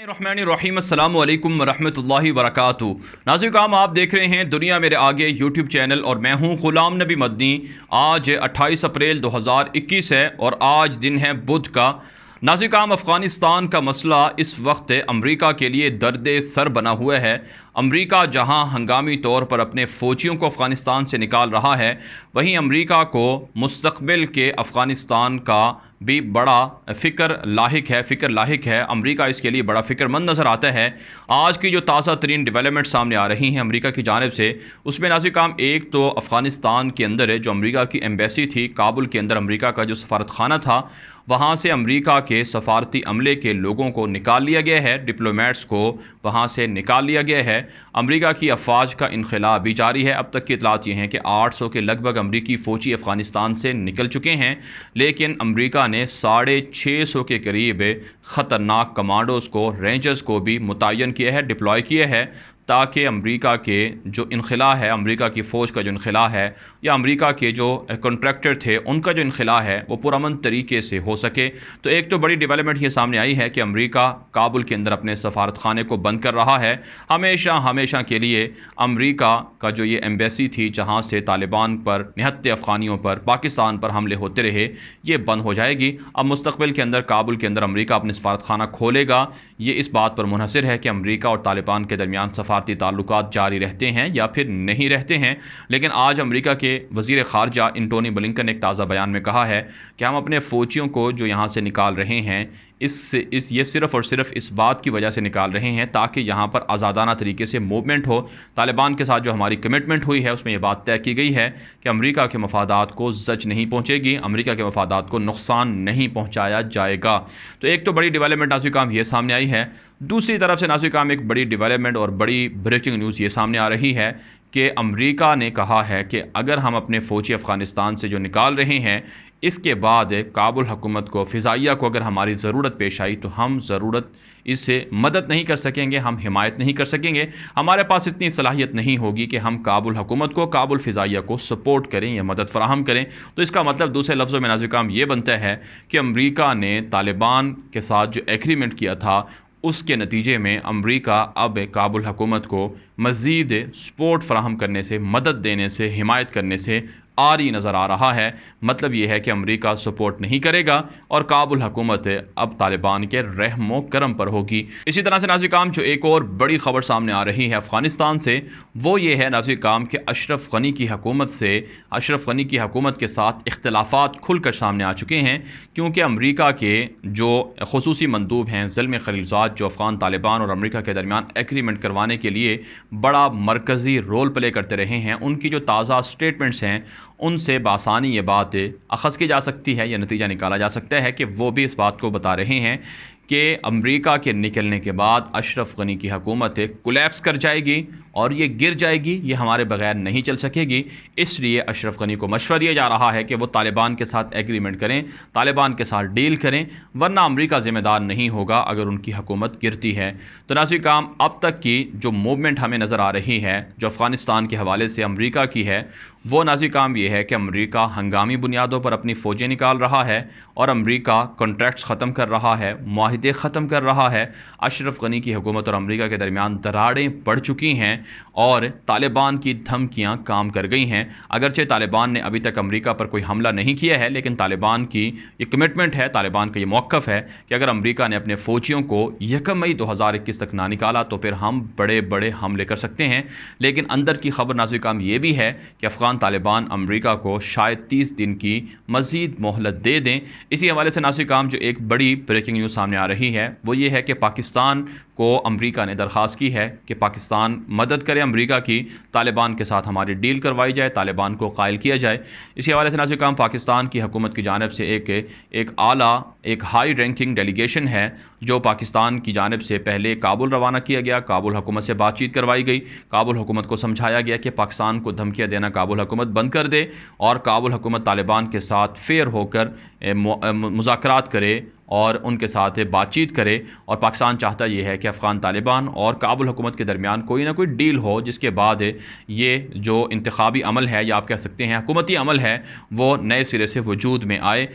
रहमानिर्रहीम अस्सलामु अलैकुम वरहमतुल्लाहि वबरकातुहू। नाज़रीन, आप देख रहे हैं दुनिया मेरे आगे यूट्यूब चैनल और मैं हूं ग़ुलाम नबी मदनी। आज 28 अप्रैल 2021 है और आज दिन है बुध का। नाज़रीन, अफ़गानिस्तान का मसला इस वक्त अमरीका के लिए दर्द सर बना हुआ है। अमरीका जहां हंगामी तौर पर अपने फ़ौजियों को अफ़गानिस्तान से निकाल रहा है, वहीं अमरीका को मुस्तक़बिल के अफ़गानिस्तान का भी बड़ा फ़िक्र लाहिक है। अमरीका इसके लिए बड़ा फ़िक्रमंद नज़र आता है। आज की जो ताज़ा तरीन डेवलपमेंट सामने आ रही हैं अमरीका की जानिब से, उसमें नाज़रीन एक तो अफ़गानिस्तान के अंदर जो अमरीका की एम्बेसी थी, काबुल के अंदर अमरीका का जो सफारत खाना था, वहाँ से अमरीका के सफारती अमले के लोगों को निकाल लिया गया है। डिप्लोमेट्स को वहाँ से निकाल लिया गया है। अमरीका की अफवाज का इनखला भी जारी है। अब तक की इतलात ये हैं कि 800 के लगभग अमरीकी फ़ौजी अफ़गानिस्तान से निकल चुके हैं, लेकिन अमरीका ने 650 के करीब ख़तरनाक कमांडोज़ को, रेंजर्स को भी मुतय्यन किया है, डिप्लॉय किया है, ताकि अमरीका के जो इनखला है, अमरीका की फ़ौज का जो इनखला है या अमरीका के जो कॉन्ट्रैक्टर थे उनका जो इनखला है वो पुरअमन तरीके से हो सके। तो एक तो बड़ी डेवलपमेंट ये सामने आई है कि अमरीका काबुल के अंदर अपने सफारत खाने को बंद कर रहा है। हमेशा के लिए अमरीका का जो ये एम्बेसी थी, जहाँ से तालिबान पर, निहत्ते अफ़गानियों पर, पाकिस्तान पर हमले होते रहे, ये बंद हो जाएगी। अब मुस्तक़बिल के अंदर काबुल के अंदर अमरीका अपने सफारत खाना खोलेगा। ये इस बात पर मुनहसर है कि अमरीका और तालिबान के दरमियान सफारती ताल्लुकात जारी रहते हैं या फिर नहीं रहते हैं। लेकिन आज अमरीका के वज़ीर ख़ारजा एंटोनी ब्लिंकन ने एक ताज़ा बयान में कहा है कि हम अपने फ़ौजियों को जो यहाँ से निकाल रहे हैं, ये सिर्फ़ और सिर्फ इस बात की वजह से निकाल रहे हैं ताकि यहाँ पर आज़ादाना तरीके से मूवमेंट हो। तालिबान के साथ जो हमारी कमिटमेंट हुई है उसमें यह बात तय की गई है कि अमरीका के मफादात को ज़च नहीं पहुँचेगी, अमरीका के मफादात को नुकसान नहीं पहुँचाया जाएगा। तो एक तो बड़ी डेवलपमेंट नाज़रीन ये सामने आई है। दूसरी तरफ से नाज़रीन एक बड़ी डेवलपमेंट और बड़ी ब्रेकिंग न्यूज़ ये सामने आ रही है कि अमरीका ने कहा है कि अगर हम अपने फ़ौजी अफ़गानिस्तान से जो निकाल रहे हैं, इसके बाद काबुल हुकूमत को, फ़िज़ाइया को अगर हमारी ज़रूरत पेश आई तो हम ज़रूरत इससे मदद नहीं कर सकेंगे, हम हिमायत नहीं कर सकेंगे। हमारे पास इतनी सलाहियत नहीं होगी कि हम काबुल हुकूमत को, काबुल फ़िज़ाइया को सपोर्ट करें या मदद फ़राहम करें। तो इसका मतलब दूसरे लफ्ज़ों में नाज़रीन ये बनता है कि अमरीका ने तालिबान के साथ जो एग्रीमेंट किया था, उसके नतीजे में अमरीका अब काबुल हुकूमत को मज़ीद सपोर्ट फ़राहम करने से, मदद देने से, हिमायत करने से आरी नज़र आ रहा है। मतलब यह है कि अमरीका सपोर्ट नहीं करेगा और काबुल हुकूमत अब तालिबान के रहमो करम पर होगी। इसी तरह से नाज़रीन जो एक और बड़ी ख़बर सामने आ रही है अफ़गानिस्तान से, वो ये है नाज़रीन कि अशरफ गनी की हुकूमत के साथ इख्तिलाफ़ात खुलकर सामने आ चुके हैं, क्योंकि अमरीका के जो ख़ुसूसी मंदूब हैं, ज़िल्म खलीलज़ाद, जो अफ़गान तालिबान और अमरीका के दरमियान एग्रीमेंट करवाने के लिए बड़ा मरकज़ी रोल प्ले करते रहे हैं, उनकी जो ताज़ा स्टेटमेंट्स हैं उनसे बासानी ये बात अखज़ की जा सकती है या नतीजा निकाला जा सकता है कि वो भी इस बात को बता रहे हैं कि अमरीका के निकलने के बाद अशरफ गनी की हुकूमत कोलैप्स कर जाएगी और ये गिर जाएगी, ये हमारे बग़ैर नहीं चल सकेगी। इसलिए अशरफ गनी को मशवरा दिया जा रहा है कि वो तालिबान के साथ एग्रीमेंट करें, तालिबान के साथ डील करें, वरना अमरीका ज़िम्मेदार नहीं होगा अगर उनकी हुकूमत गिरती है। तो नाज़रीन अब तक की जो मूवमेंट हमें नज़र आ रही है जो अफ़गानिस्तान के हवाले से अमरीका की है, वो नाज़रीन ये है कि अमरीका हंगामी बुनियादों पर अपनी फ़ौजें निकाल रहा है और अमरीका कॉन्ट्रैक्ट्स ख़त्म कर रहा है, मुआहिदे ख़त्म कर रहा है। अशरफ गनी की हुकूमत और अमरीका के दरमियान दरारें पड़ चुकी हैं और तालिबान की धमकियां काम कर गई हैं। अगरचे तालिबान ने अभी तक अमरीका पर कोई हमला नहीं किया है, लेकिन तालिबान की ये कमिटमेंट है, तालिबान का ये मौक़िफ़ है कि अगर अमरीका ने अपने फ़ौजियों को 1 मई 2021 तक ना निकाला तो फिर हम बड़े बड़े हमले कर सकते हैं। लेकिन अंदर की खबर नाज़रीन ये भी है कि अफ़गान तालिबान अमरीका को शायद 30 दिन की मज़ीद मोहलत दे दें। इसी हवाले से नाज़रीन जो एक बड़ी ब्रेकिंग न्यूज़ सामने आ रही है वो ये है कि पाकिस्तान को अमरीका ने दरख्वास्त की है कि पाकिस्तान मदद करे अमरीका की, तालिबान के साथ हमारी डील करवाई जाए, तालिबान को कायल किया जाए। इसी हवाले से नाज़रीन पाकिस्तान की हुकूमत की जानिब से एक हाई रैंकिंग डेलीगेशन है जो पाकिस्तान की जानिब से पहले काबुल रवाना किया गया। काबुल हुकूमत से बातचीत करवाई गई, काबुल हुकूमत को समझाया गया कि पाकिस्तान को धमकियाँ देना काबुल हुकूमत बंद कर दे और काबुल हुकूमत तालिबान के साथ फेयर होकर मुज़ाकरात करे और उनके साथ बातचीत करे। और पाकिस्तान चाहता ये है कि अफ़गान तालिबान और काबुल हुकूमत के दरमियान कोई ना कोई डील हो, जिसके बाद ये जो इंतखाबी अमल है या आप कह सकते हैं हुकूमती अमल है वो नए सिरे से वजूद में आए।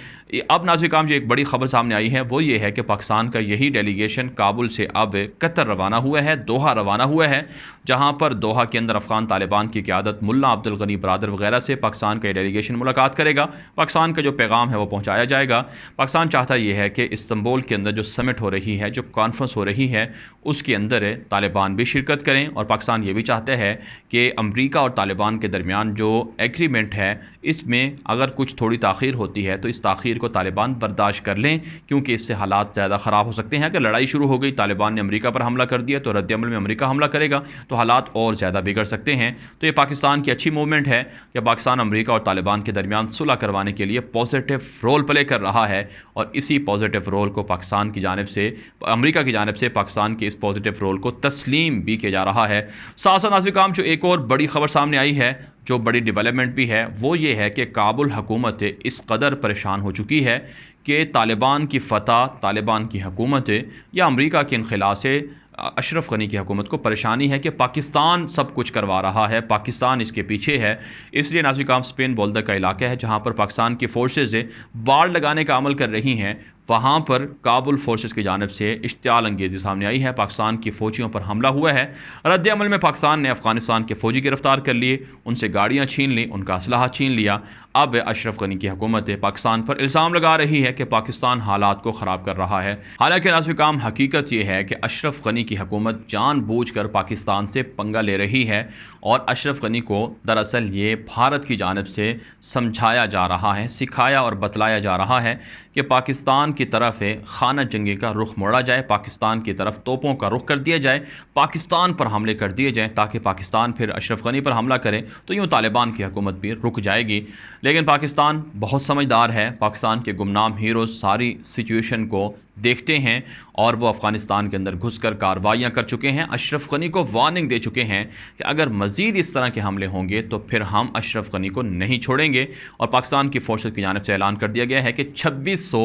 अब नाज़रीन काम जो एक बड़ी ख़बर सामने आई है वो ये है कि पाकिस्तान का यही डेलीगेशन काबुल से अब कतर रवाना हुआ है, दोहा रवाना हुआ है, जहाँ पर दोहा के अंदर अफ़गान तालिबान की क़यादत मुल्ला अब्दुल गनी बरादर वगैरह से पाकिस्तान का डेलीगेशन मुलाकात करेगा। पाकिस्तान का जो पैगाम है वो पहुँचाया जाएगा। पाकिस्तान चाहता ये है कि इस्तांबुल के अंदर जो समिट हो रही है, जो कॉन्फ्रेंस हो रही है, उसके अंदर तालिबान भी शिरकत करें। और पाकिस्तान ये भी चाहता है कि अमरीका और तालिबान के दरमियान जो एग्रीमेंट है इसमें अगर कुछ थोड़ी ताख़ीर होती है तो इस ताख़ीर को तालिबान बर्दाश्त कर लें, क्योंकि इससे हालात ज़्यादा ख़राब हो सकते हैं। अगर लड़ाई शुरू हो गई, तालिबान ने अमेरिका पर हमला कर दिया, तो रद्दअमल में अमेरिका हमला करेगा तो हालात और ज़्यादा बिगड़ सकते हैं। तो ये पाकिस्तान की अच्छी मूवमेंट है कि पाकिस्तान अमेरिका और तालिबान के दरमियान सुलह करवाने के लिए पॉजिटिव रोल प्ले कर रहा है। और इसी पॉजिटिव रोल को पाकिस्तान की जानिब से, अमेरिका की जानिब से पाकिस्तान के इस पॉजिटिव रोल को तस्लीम भी किया जा रहा है। साथ साथ नाज़रीन काम जो एक और बड़ी ख़बर सामने आई है, जो बड़ी डेवलपमेंट भी है, वो ये है कि काबुल हुकूमत इस कदर परेशान हो चुकी है कि तालिबान की फ़तह, तालिबान की हुकूमत या अमेरिका के इनखिला से अशरफ गनी की हुकूमत को परेशानी है कि पाकिस्तान सब कुछ करवा रहा है, पाकिस्तान इसके पीछे है। इसलिए नाज़रीन काम स्पेन बोल्डर का इलाका है जहाँ पर पाकिस्तान की फ़ोर्सेज़ बाड़ लगाने का अमल कर रही हैं, वहाँ पर काबुल फोर्सेस की जानिब से इश्तियाल अंगेज़ी सामने आई है। पाकिस्तान की फ़ौजियों पर हमला हुआ है। रद्द अमल में पाकिस्तान ने अफ़गानिस्तान के फ़ौजी गिरफ़्तार कर लिए, उनसे गाड़ियाँ छीन ली, उनका असलहा छीन लिया। अब अशरफ गनी की हुकूमत पाकिस्तान पर इल्ज़ाम लगा रही है कि पाकिस्तान हालात को ख़राब कर रहा है। हालांकि नाज़रीन काम हकीकत यह है कि अशरफ गनी की हुकूमत जानबूझकर पाकिस्तान से पंगा ले रही है और अशरफ गनी को दरअसल ये भारत की जानिब से समझाया जा रहा है, सिखाया और बतलाया जा रहा है कि पाकिस्तान की तरफ खाना जंगी का रुख मोड़ा जाए, पाकिस्तान की तरफ तोपों का रुख कर दिया जाए, पाकिस्तान पर हमले कर दिए जाएँ ताकि पाकिस्तान फिर अशरफ गनी पर हमला करे तो यूँ तालिबान की हुकूमत भी रुक जाएगी। लेकिन पाकिस्तान बहुत समझदार है। पाकिस्तान के गुमनाम हीरोज़ सारी सिचुएशन को देखते हैं और वो अफ़गानिस्तान के अंदर घुसकर कार्रवाइयाँ कर चुके हैं। अशरफ गनी को वार्निंग दे चुके हैं कि अगर मज़ीद इस तरह के हमले होंगे तो फिर हम अशरफ गनी को नहीं छोड़ेंगे। और पाकिस्तान की फ़ोर्सेस की जानिब से ऐलान कर दिया गया है कि 2600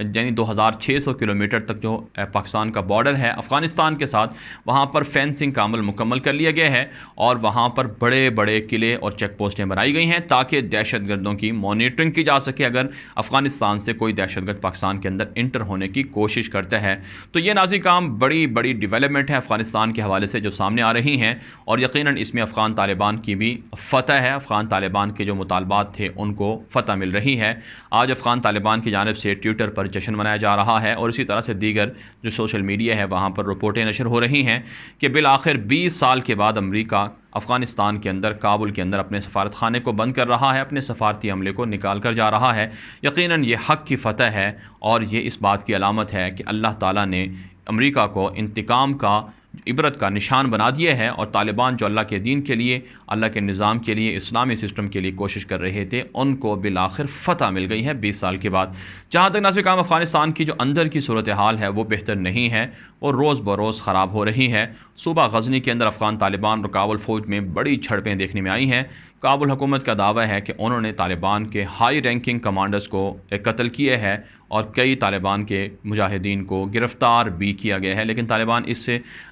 यानी 2600 किलोमीटर तक जो पाकिस्तान का बॉर्डर है अफ़गानिस्तान के साथ, वहाँ पर फेंसिंग का अमल मुकम्मल कर लिया गया है और वहाँ पर बड़े बड़े किले और चेक पोस्टें बनाई गई हैं ताकि दहशतगर्दों की मॉनिटरिंग की जा सके अगर अफ़गानिस्तान से कोई दहशतगर्द पाकिस्तान के अंदर इंटर होने की कोशिश करता है। तो ये नाज़रीन काम बड़ी बड़ी डेवलपमेंट है अफ़गानिस्तान के हवाले से जो सामने आ रही हैं और यकीनन इसमें अफ़गान तालिबान की भी फ़तह है। अफ़गान तालिबान के जो मुतालबात थे उनको फ़तह मिल रही है। आज अफ़गान तालिबान की जानिब से ट्विटर पर जश्न मनाया जा रहा है और इसी तरह से दीगर जो सोशल मीडिया है वहाँ पर रिपोर्टें नशर हो रही हैं कि बिल आखिर 20 साल के बाद अमरीका अफ़गानिस्तान के अंदर, काबुल के अंदर अपने सफारत खाने को बंद कर रहा है, अपने सफारती अमले को निकाल कर जा रहा है। यकीनन ये हक़ की फ़तह है और ये इस बात की अलामत है कि अल्लाह ताला ने अमरीका को इंतकाम का इबरत का निशान बना दिया है और तालिबान जो अल्लाह के दीन के लिए, अल्लाह के निज़ाम के लिए, इस्लामी सिस्टम के लिए कोशिश कर रहे थे, उनको बिल आखिर फ़तह मिल गई है 20 साल के बाद। जहाँ तक नाज़रीन काम अफ़गानिस्तान की जो अंदर की सूरत हाल है वो बेहतर नहीं है, वो रोज़ बरोज़ ख़राब हो रही है। सूबा गज़नी के अंदर अफ़गान तालिबान और काबुल फ़ौज में बड़ी झड़पें देखने में आई हैं। काबुल हुकूमत का दावा है कि उन्होंने तालिबान के हाई रैंकिंग कमांडर्स को कत्ल किया है और कई तालिबान के मुजाहिदीन को गिरफ़्तार भी किया गया है, लेकिन तालिबान इस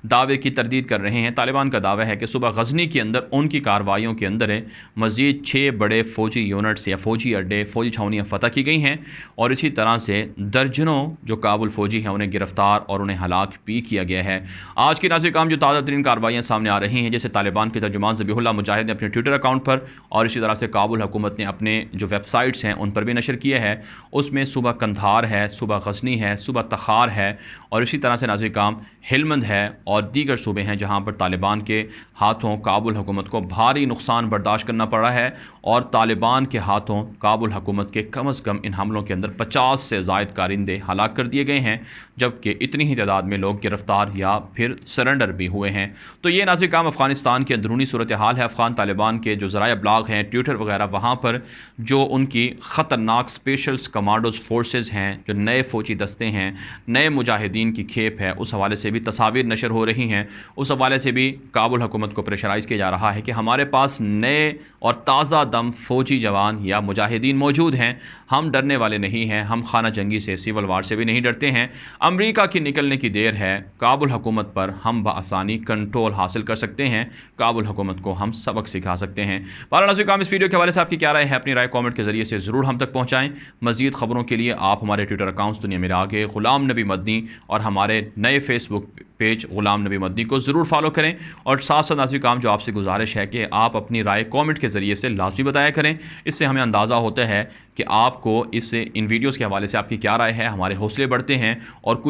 दावे की तरदीद कर रहे हैं। तालिबान का दावा है कि सुबह गज़नी के अंदर उनकी कार्रवाइयों के अंदर मज़ीद 6 बड़े फ़ौजी यूनिट्स या फ़ौजी अड्डे, फ़ौजी छावनियाँ फ़तह की गई हैं और इसी तरह से दर्जनों जो काबुल फ़ौजी हैं उन्हें गिरफ़्तार और उन्हें हलाक भी किया गया है। आज की नाज़रीन काम जो ताज़ा तरीन कार्रवाइयाँ सामने आ रही हैं, जैसे तालिबान के तर्जुमान ज़बीहुल्लाह मुजाहिद ने अपने ट्विटर अकाउंट पर और इसी तरह से काबुल हुकूमत ने अपने जो वेबसाइट्स हैं उन पर भी नशर किया है, उसमें सुबह कंधार है, सुबह गज़नी है, सुबह तखार है और इसी तरह से नाज़रीन काम हिलमंद है और दीगर सूबे हैं जहाँ पर तालिबान के हाथों काबुल हुकूमत को भारी नुकसान बर्दाश्त करना पड़ा है और तालिबान के हाथों काबुल हुकूमत के कम अज़ कम इन हमलों के अंदर 50 से ज़ायद कारिंदे हलाक कर दिए गए हैं, जबकि इतनी ही तादाद में लोग गिरफ़्तार या फिर सरेंडर भी हुए हैं। तो ये नाज़रीन काम अफ़गानिस्तान की अंदरूनी सूरत हाल है। अफ़गान तालिबान के जो ज़राए ब्लॉग हैं, ट्विटर वगैरह, वहाँ पर जो उनकी ख़तरनाक स्पेशल्स कमांडोज़ फोर्सेस हैं, जो नए फ़ौजी दस्ते हैं, नए मुजाहिदीन की खेप है, उस हवाले से भी तस्वीर नशर हो रही हैं। उस हवाले से भी काबुल हुकूमत को प्रेशराइज़ किया जा रहा है कि हमारे पास नए और ताज़ा दम फ़ौजी जवान या मुजाहिदीन मौजूद हैं, हम डरने वाले नहीं हैं, हम खाना जंगी से, सिविल वार से भी नहीं डरते हैं। अमरीका की निकलने की देर है, काबुल हुकूमत पर हम बआसानी कंट्रोल हासिल कर सकते हैं, काबुल हुकूमत को हम सबक सिखा सकते हैं। नाज़रीन काम इस वीडियो के हवाले से आपकी क्या राय है? अपनी राय कमेंट के ज़रिए से ज़रूर हम तक पहुँचाएँ। मज़ीद ख़बरों के लिए आप हमारे ट्विटर अकाउंट्स दुनिया मेरे आगे, ग़ुलाम नबी मदनी, और हमारे नए फेसबुक पेज ग़ुलाम नबी मदनी को ज़रूर फॉलो करें। और साथ साथ नाज़रीन काम जो आपसे गुजारिश है कि आप अपनी राय कमेंट के ज़रिए से लाजमी बताया करें। इससे हमें अंदाज़ा होता है कि आपको इससे इन वीडियोज़ के हवाले से आपकी क्या राय है, हमारे हौसले बढ़ते हैं और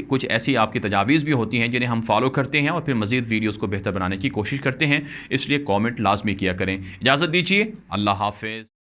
कुछ ऐसी आपकी तजावीज़ भी होती हैं जिन्हें हम फॉलो करते हैं और फिर मज़ीद वीडियोज़ को बेहतर बनाने की कोशिश करते हैं। इसलिए कमेंट लाजमी किया करें। इजाज़त दीजिए, अल्लाह हाफ़िज़।